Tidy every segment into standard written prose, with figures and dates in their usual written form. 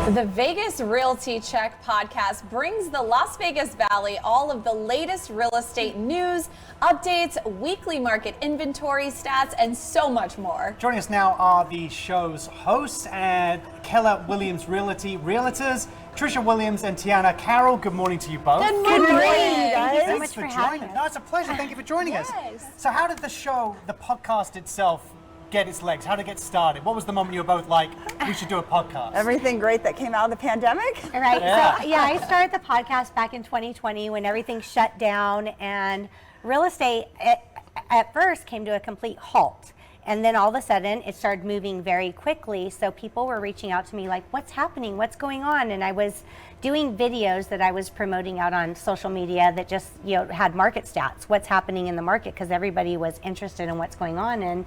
The Vegas Realty Check podcast brings the Las Vegas Valley all of the latest real estate news, updates, weekly market inventory stats, and so much more. Joining us now are the show's hosts and Keller Williams Realtors, Trish Williams and Tiana Carroll. Good morning to you both. Good morning, guys. Thank you so much for having us. No, it's a pleasure. Thank you for joining us. So how did the show, the podcast itself, get its legs? How did it get started? What was the moment you were both like, we should do a podcast? Everything great that came out of the pandemic. Right. Yeah. So I started the podcast back in 2020 when everything shut down, and real estate at first came to a complete halt. And then all of a sudden it started moving very quickly. So people were reaching out to me like, what's happening? What's going on? And I was doing videos that I was promoting out on social media that just, had market stats, what's happening in the market, because everybody was interested in what's going on. And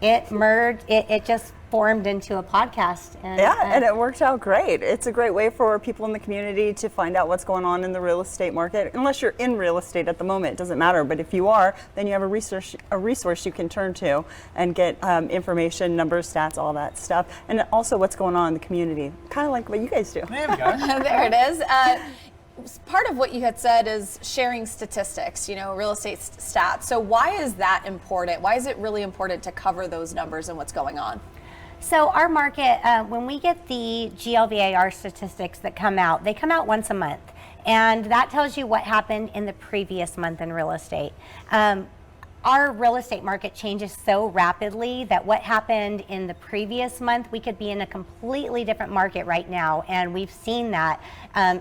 it merged, it just formed into a podcast. And it worked out great. It's a great way for people in the community to find out what's going on in the real estate market. Unless you're in real estate at the moment, it doesn't matter. But if you are, then you have a resource you can turn to and get information, numbers, stats, all that stuff. And also what's going on in the community. Kind of like what you guys do. There we go. There it is. Part of what you had said is sharing statistics, real estate stats. So why is that important? Why is it really important to cover those numbers and what's going on? So our market, when we get the GLVAR statistics that come out, they come out once a month. And that tells you what happened in the previous month in real estate. Our real estate market changes so rapidly that what happened in the previous month, we could be in a completely different market right now. And we've seen that,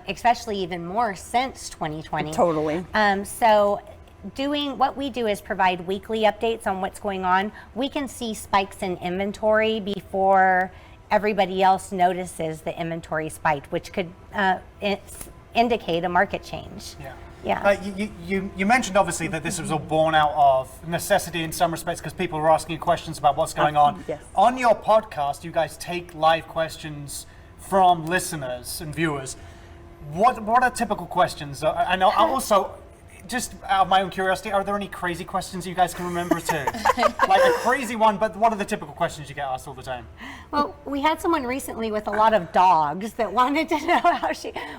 especially even more since 2020. Totally. So what we do is provide weekly updates on what's going on. We can see spikes in inventory before everybody else notices the inventory spike, which could indicate a market change. Yeah. You mentioned obviously that this was all born out of necessity in some respects because people were asking you questions about what's going on. Yes. On your podcast, you guys take live questions from listeners and viewers. What are typical questions? And also, just out of my own curiosity, are there any crazy questions you guys can remember too? Like a crazy one, but what are the typical questions you get asked all the time? Well, we had someone recently with a lot of dogs that wanted to know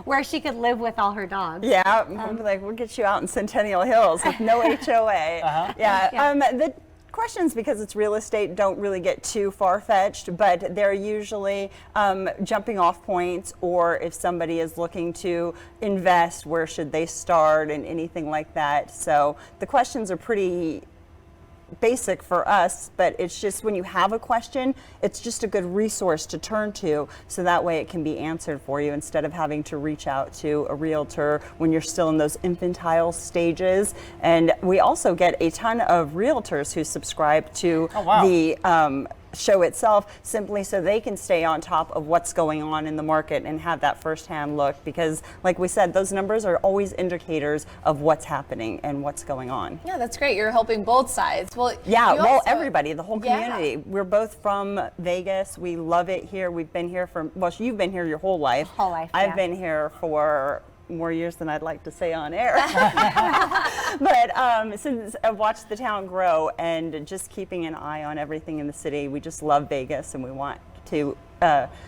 where she could live with all her dogs. Yeah, we'll get you out in Centennial Hills with no HOA. The questions, because it's real estate, don't really get too far-fetched, but they're usually jumping off points, or if somebody is looking to invest, where should they start and anything like that. So the questions are pretty basic for us, but it's just when you have a question, it's just a good resource to turn to, so that way it can be answered for you instead of having to reach out to a realtor when you're still in those infantile stages. And we also get a ton of realtors who subscribe to the show itself, simply so they can stay on top of what's going on in the market and have that firsthand look, because like we said, those numbers are always indicators of what's happening and what's going on. Yeah, that's great. You're helping both sides. Well, everybody, the whole community. We're both from Vegas. We love it here. We've been here you've been here your whole life. I've been here for more years than I'd like to say on air. But since I've watched the town grow and just keeping an eye on everything in the city, we just love Vegas, and we want to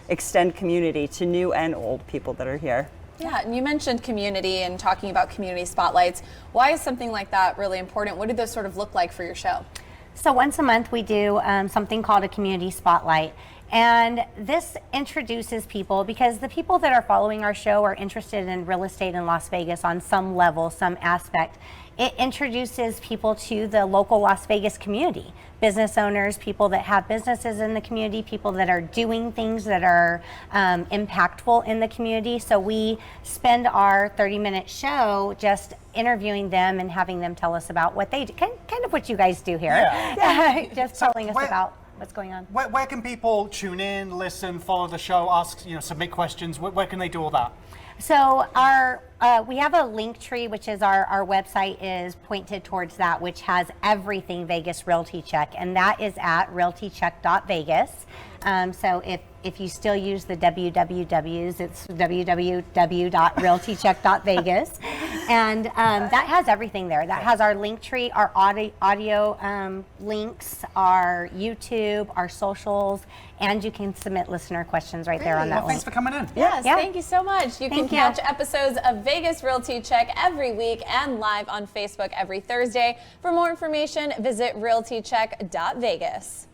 extend community to new and old people that are here. Yeah, and you mentioned community and talking about community spotlights. Why is something like that really important? What do those sort of look like for your show? So once a month we do something called a community spotlight. And this introduces people, because the people that are following our show are interested in real estate in Las Vegas on some level, some aspect. It introduces people to the local Las Vegas community, business owners, people that have businesses in the community, people that are doing things that are impactful in the community. So we spend our 30-minute show just interviewing them and having them tell us about what they do, kind of what you guys do here. Just telling us about what's going on. Where can people tune in, listen, follow the show, ask, submit questions? Where can they do all that? So we have a link tree, which is our website is pointed towards that, which has everything Vegas Realty Check, and that is at realtycheck.vegas. So if you still use the wwws, it's www.realtycheck.vegas. And that has everything there. That has our link tree, our audio links, our YouTube, our socials, and you can submit listener questions right there on that Well, thanks link. for coming in. Yes, Yeah. thank you so much. You can Thank you. catch episodes of Vegas Realty Check every week and live on Facebook every Thursday. For more information, visit realtycheck.vegas.